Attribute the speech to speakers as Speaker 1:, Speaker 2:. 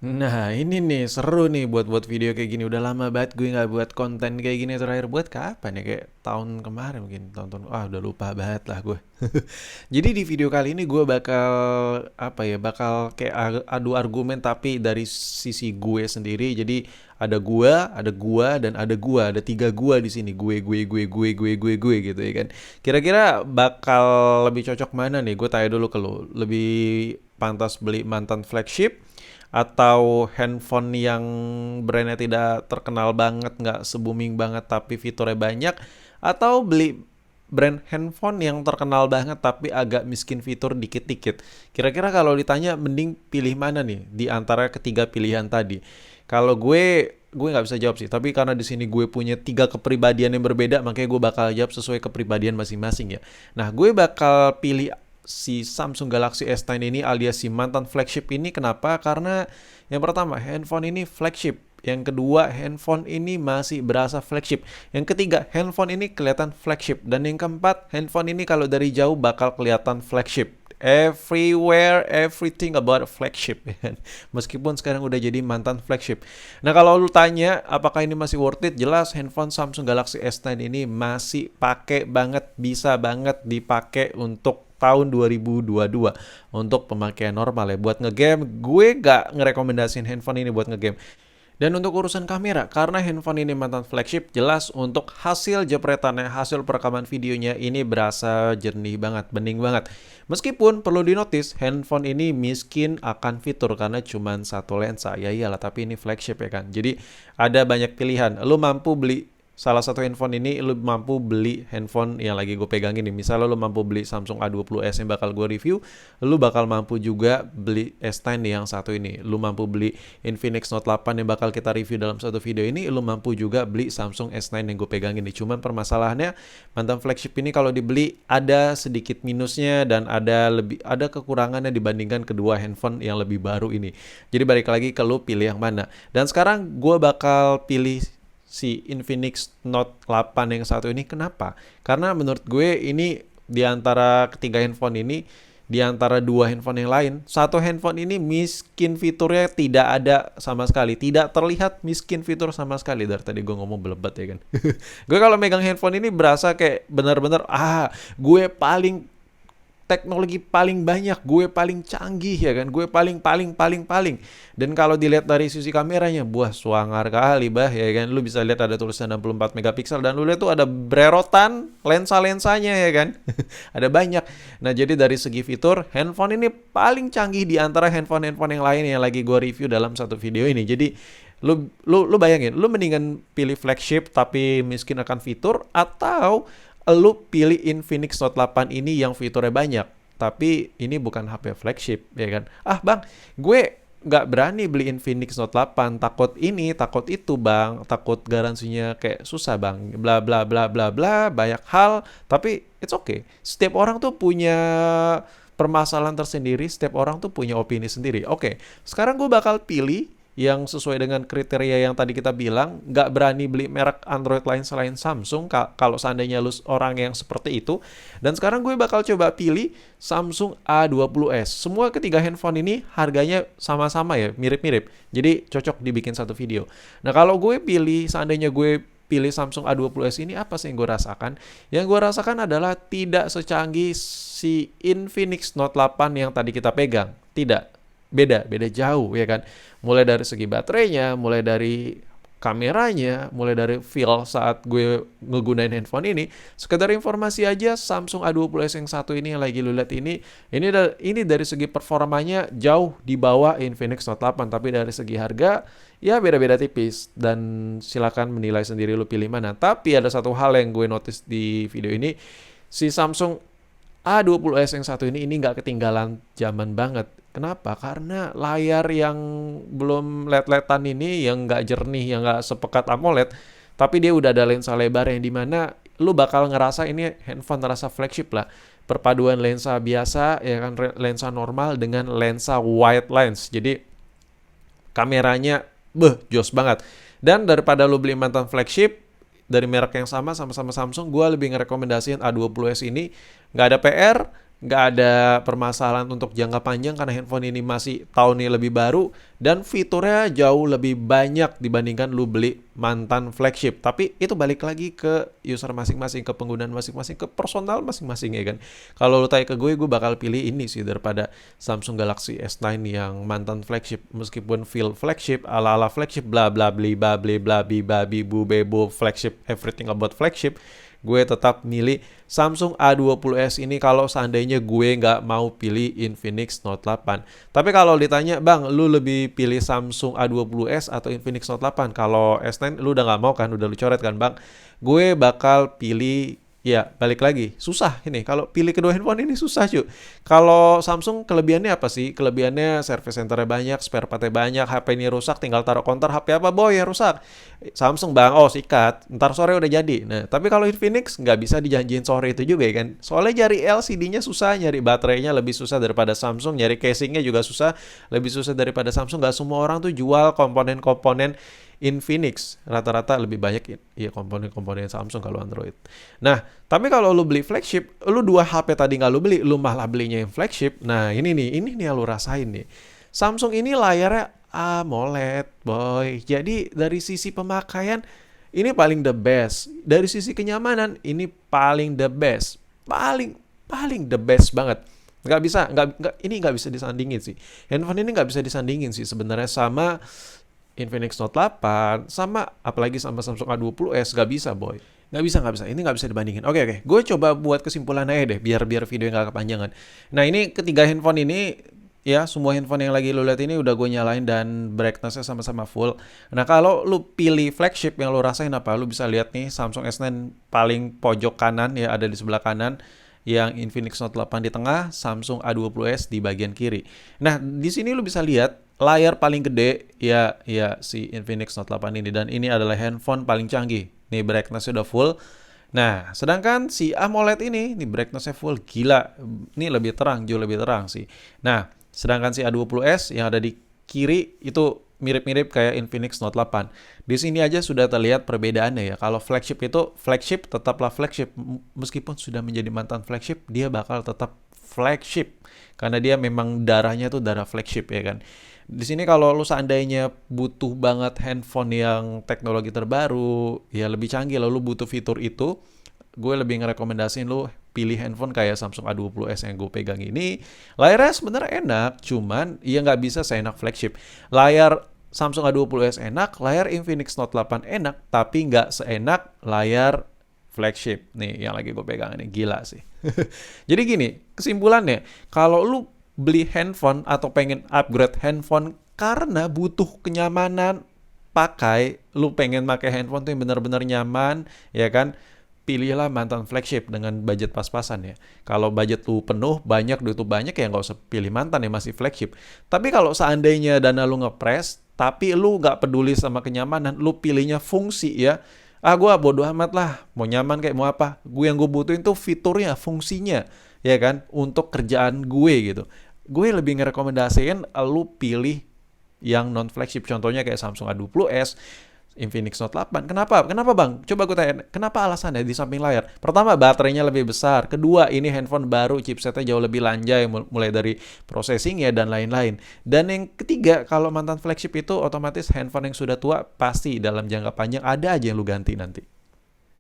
Speaker 1: Nah ini nih seru nih buat video kayak gini. Udah lama banget gue nggak buat konten kayak gini. Terakhir buat kapan ya? Kayak tahun kemarin mungkin. Tahun-tahun. Udah lupa banget lah gue. Jadi di video kali ini gue bakal apa ya? Bakal kayak adu argumen tapi dari sisi gue sendiri. Jadi ada gua dan ada gua. Ada tiga gua di sini. Gue gitu ya kan. Kira-kira bakal lebih cocok mana nih? Gue tanya dulu ke lo. Lebih pantas beli mantan flagship atau handphone yang brandnya tidak terkenal banget, nggak se-booming banget tapi fiturnya banyak, atau beli brand handphone yang terkenal banget tapi agak miskin fitur dikit-dikit. Kira-kira kalau ditanya mending pilih mana nih di antara ketiga pilihan tadi? Kalau gue nggak bisa jawab sih, tapi karena di sini gue punya tiga kepribadian yang berbeda, makanya gue bakal jawab sesuai kepribadian masing-masing ya. Nah, gue bakal pilih si Samsung Galaxy S9 ini alias si mantan flagship ini. Kenapa? Karena yang pertama, handphone ini flagship. Yang kedua, handphone ini masih berasa flagship. Yang ketiga, handphone ini kelihatan flagship. Dan yang keempat, handphone ini kalau dari jauh bakal kelihatan flagship. Everywhere, everything about flagship. Meskipun sekarang udah jadi mantan flagship. Nah, kalau lu tanya apakah ini masih worth it, jelas handphone Samsung Galaxy S9 ini masih pakai banget, bisa banget dipakai untuk tahun 2022 untuk pemakaian normal ya. Buat ngegame, gue gak ngerekomendasiin handphone ini buat ngegame. Dan untuk urusan kamera, karena handphone ini mantan flagship, jelas untuk hasil jepretannya, hasil perekaman videonya ini berasa jernih banget, bening banget. Meskipun perlu dinotis, handphone ini miskin akan fitur karena cuma satu lensa. Ya iyalah, tapi ini flagship ya kan. Jadi ada banyak pilihan. Lu mampu beli salah satu handphone ini, lu mampu beli handphone yang lagi gue pegang ini. Misalnya lu mampu beli Samsung A20s yang bakal gue review, lu bakal mampu juga beli S10 yang satu ini. Lu mampu beli Infinix Note 8 yang bakal kita review dalam satu video ini, lu mampu juga beli Samsung S9 yang gue pegang ini. Cuman permasalahannya mantan flagship ini kalau dibeli ada sedikit minusnya dan ada kekurangannya dibandingkan kedua handphone yang lebih baru ini. Jadi balik lagi ke lu pilih yang mana. Dan sekarang gue bakal pilih si Infinix Note 8 yang satu ini. Kenapa? Karena menurut gue ini di antara ketiga handphone ini, di antara dua handphone yang lain, satu handphone ini miskin fiturnya tidak ada sama sekali. Tidak terlihat miskin fitur sama sekali. Dari tadi gue ngomong belebet ya kan. Gue kalau megang handphone ini berasa kayak benar-benar gue paling teknologi paling banyak, gue paling canggih ya kan, gue paling. Dan kalau dilihat dari sisi kameranya, buah suangar kali bah ya kan, lu bisa lihat ada tulisan 64 megapiksel dan lu lihat tuh ada bererotan lensa-lensanya ya kan. Ada banyak. Nah, jadi dari segi fitur, handphone ini paling canggih di antara handphone-handphone yang lain yang lagi gue review dalam satu video ini. Jadi lu bayangin, lu mendingan pilih flagship tapi miskin akan fitur, atau lu pilih Infinix Note 8 ini yang fiturnya banyak tapi ini bukan HP flagship ya kan. Bang, gue nggak berani beli Infinix Note 8, takut ini takut itu bang, takut garansinya kayak susah bang, bla bla bla bla bla, banyak hal. Tapi it's okay, setiap orang tuh punya permasalahan tersendiri, setiap orang tuh punya opini sendiri. Oke, sekarang gue bakal pilih yang sesuai dengan kriteria yang tadi kita bilang, nggak berani beli merek Android lain selain Samsung kalau seandainya lu orang yang seperti itu. Dan sekarang gue bakal coba pilih Samsung A20s. Semua ketiga handphone ini harganya sama-sama ya, mirip-mirip. Jadi cocok dibikin satu video. Nah, kalau gue pilih, seandainya gue pilih Samsung A20s ini, apa sih yang gue rasakan? Yang gue rasakan adalah tidak secanggih si Infinix Note 8 yang tadi kita pegang. Tidak. Beda jauh ya kan. Mulai dari segi baterainya, mulai dari kameranya, mulai dari feel saat gue ngegunain handphone ini. Sekedar informasi aja, Samsung A20s yang satu ini yang lagi lu lihat ini dari segi performanya jauh di bawah Infinix Note 8, tapi dari segi harga ya beda-beda tipis, dan silakan menilai sendiri lu pilih mana. Tapi ada satu hal yang gue notice di video ini, si Samsung A20s yang satu ini nggak ketinggalan zaman banget. Kenapa? Karena layar yang belum LED-LEDan ini, yang nggak jernih, yang nggak sepekat AMOLED, tapi dia udah ada lensa lebar yang dimana lu bakal ngerasa ini handphone terasa flagship lah. Perpaduan lensa biasa, ya kan, lensa normal dengan lensa wide lens. Jadi kameranya, jos banget. Dan daripada lu beli mantan flagship dari merek yang sama-sama Samsung, gue lebih ngerekomendasiin A20s ini. Nggak ada PR, nggak ada permasalahan untuk jangka panjang karena handphone ini masih tahun ini lebih baru dan fiturnya jauh lebih banyak dibandingkan lu beli mantan flagship. Tapi itu balik lagi ke user masing-masing, ke penggunaan masing-masing, ke personal masing-masing ya kan. Kalau lu tanya ke gue bakal pilih ini sih daripada Samsung Galaxy S9 yang mantan flagship. Meskipun feel flagship, ala-ala flagship, bla bla bli bla bli bla bi babi bu bebo flagship, everything about flagship, gue tetap milih Samsung A20s ini kalau seandainya gue nggak mau pilih Infinix Note 8. Tapi kalau ditanya, Bang, lu lebih pilih Samsung A20s atau Infinix Note 8? Kalau S9 lu udah nggak mau kan, udah lu coret kan, Bang? Gue bakal pilih, ya balik lagi, susah ini. Kalau pilih kedua handphone ini susah cuy. Kalau Samsung kelebihannya apa sih? Kelebihannya service centernya banyak, spare partnya banyak, HP ini rusak tinggal taruh konter, HP apa boy yang rusak? Samsung bang, oh sikat, ntar sore udah jadi. Nah, tapi kalau Infinix nggak bisa dijanjiin sore itu juga ya kan. Soalnya nyari LCD-nya susah, nyari baterainya lebih susah daripada Samsung, nyari casingnya juga susah, lebih susah daripada Samsung. Nggak semua orang tuh jual komponen-komponen Infinix, rata-rata lebih banyak ya komponen-komponen Samsung kalau Android. Nah, tapi kalau lu beli flagship, lu dua HP tadi nggak lu beli, lu malah belinya yang flagship. Nah, ini nih yang lu rasain nih. Samsung ini layarnya AMOLED, boy. Jadi dari sisi pemakaian ini paling the best. Dari sisi kenyamanan ini paling the best. Paling paling the best banget. Nggak bisa disandingin sih. Handphone ini nggak bisa disandingin sih sebenarnya sama Infinix Note 8, sama apalagi sama Samsung A20s, nggak bisa boy. Nggak bisa. Ini nggak bisa dibandingin. Oke. Gue coba buat kesimpulan aja deh, biar video nggak kepanjangan. Nah ini ketiga handphone ini, ya semua handphone yang lagi lo lihat ini udah gue nyalain dan brightness-nya sama-sama full. Nah kalau lu pilih flagship yang lo rasain apa? Lu bisa lihat nih Samsung S9 paling pojok kanan ya, ada di sebelah kanan. Yang Infinix Note 8 di tengah, Samsung A20s di bagian kiri. Nah, di sini lu bisa lihat layar paling gede ya si Infinix Note 8 ini, dan ini adalah handphone paling canggih. Nih brightness udah full. Nah, sedangkan si AMOLED ini brightness-nya full, gila. Ini lebih terang, jauh lebih terang sih. Nah, sedangkan si A20s yang ada di kiri itu mirip-mirip kayak Infinix Note 8. Di sini aja sudah terlihat perbedaannya ya. Kalau flagship tetaplah flagship. Meskipun sudah menjadi mantan flagship, dia bakal tetap flagship. Karena dia memang darahnya tuh darah flagship ya kan. Di sini kalau lu seandainya butuh banget handphone yang teknologi terbaru, ya lebih canggih, lalu butuh fitur itu, gue lebih ngerekomendasiin lu pilih handphone kayak Samsung A20s yang gue pegang ini. Layarnya sebenarnya enak, cuman ya nggak bisa seenak flagship. Layar Samsung A20s enak, layar Infinix Note 8 enak, tapi nggak seenak layar flagship. Nih yang lagi gue pegang ini, gila sih. Jadi gini, kesimpulannya, kalau lu beli handphone atau pengen upgrade handphone karena butuh kenyamanan pakai, lu pengen pakai handphone tuh yang benar-benar nyaman, ya kan? Pilihlah mantan flagship dengan budget pas-pasan ya. Kalau budget lu penuh, duit lu banyak ya nggak usah pilih mantan ya, masih flagship. Tapi kalau seandainya dana lu ngepres, tapi lu nggak peduli sama kenyamanan, lu pilihnya fungsi ya. Gue bodo amat lah, mau nyaman kayak mau apa. Yang gue butuhin tuh fiturnya, fungsinya, ya kan? Untuk kerjaan gue gitu. Gue lebih ngerekomendasiin lu pilih yang non flagship, contohnya kayak Samsung A20s, Infinix Note 8. Kenapa bang? Coba gue tanya, kenapa alasannya di samping layar? Pertama, baterainya lebih besar. Kedua, ini handphone baru, chipsetnya jauh lebih lanjai, mulai dari processingnya dan lain-lain. Dan yang ketiga, kalau mantan flagship itu otomatis handphone yang sudah tua, pasti dalam jangka panjang ada aja yang lu ganti nanti.